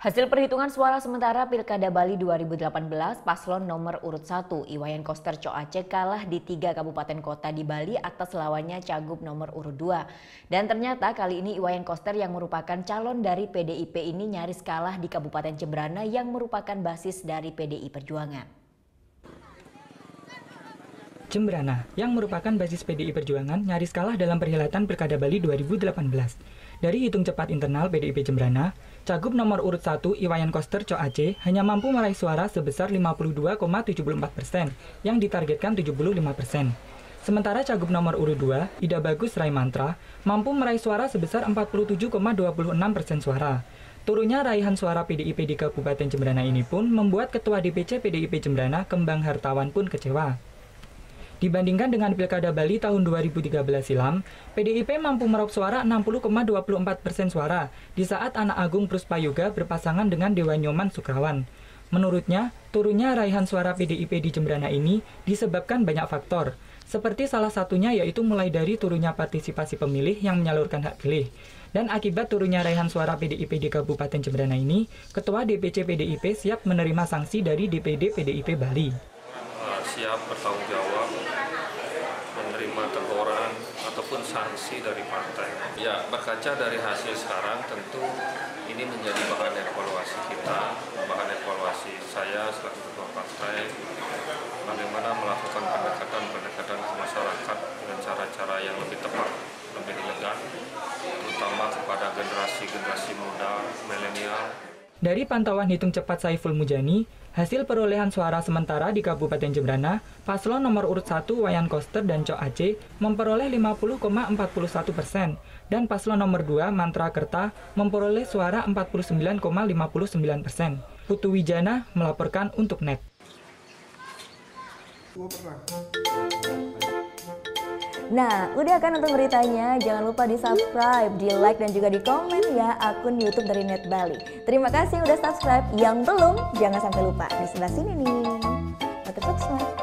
Hasil perhitungan suara sementara Pilkada Bali 2018, paslon nomor urut 1 Iwayan Koster Coace kalah di 3 kabupaten kota di Bali atas lawannya Cagup nomor urut 2. Dan ternyata kali ini Iwayan Koster yang merupakan calon dari PDIP ini nyaris kalah di Kabupaten Jembrana yang merupakan basis dari PDI Perjuangan. Jembrana, yang merupakan basis PDI Perjuangan, nyaris kalah dalam perhelatan Pilkada Bali 2018. Dari hitung cepat internal PDIP Jembrana, Cagup nomor urut 1 Iwayan Koster Coace hanya mampu meraih suara sebesar 52,74% yang ditargetkan 75%. Sementara Cagup nomor urut 2, Ida Bagus Raimantra, mampu meraih suara sebesar 47,26% suara. Turunnya raihan suara PDIP di Kabupaten Jembrana ini pun membuat Ketua DPC PDIP Jembrana Kembang Hartawan pun kecewa. Dibandingkan dengan Pilkada Bali tahun 2013 silam, PDIP mampu meraup suara 60,24% suara di saat Anak Agung Pruspayoga berpasangan dengan Dewan Nyoman Sukrawan. Menurutnya, turunnya raihan suara PDIP di Jembrana ini disebabkan banyak faktor, seperti salah satunya yaitu mulai dari turunnya partisipasi pemilih yang menyalurkan hak pilih. Dan akibat turunnya raihan suara PDIP di Kabupaten Jembrana ini, Ketua DPC PDIP siap menerima sanksi dari DPD PDIP Bali. Siap bertanggung jawab, menerima teguran ataupun sanksi dari partai. Ya, berkaca dari hasil sekarang tentu ini menjadi bahan evaluasi kita, bahan evaluasi saya selaku ketua partai, bagaimana melakukan pendekatan ke masyarakat dengan cara-cara yang lebih tepat, lebih elegan, terutama kepada generasi muda, milenial. Dari pantauan hitung cepat Saiful Mujani, hasil perolehan suara sementara di Kabupaten Jembrana, paslon nomor urut 1 Iwayan Koster dan Coace memperoleh 50,41% dan paslon nomor 2 Mantra Kerta memperoleh suara 49,59%. Putu Wijana melaporkan untuk NET. Nah, udah kan nonton beritanya? Jangan lupa di-subscribe, di-like, dan juga di-komen ya akun YouTube dari Net Bali. Terima kasih udah subscribe. Yang belum, jangan sampai lupa. Di sebelah sini nih. Mantap subscribe.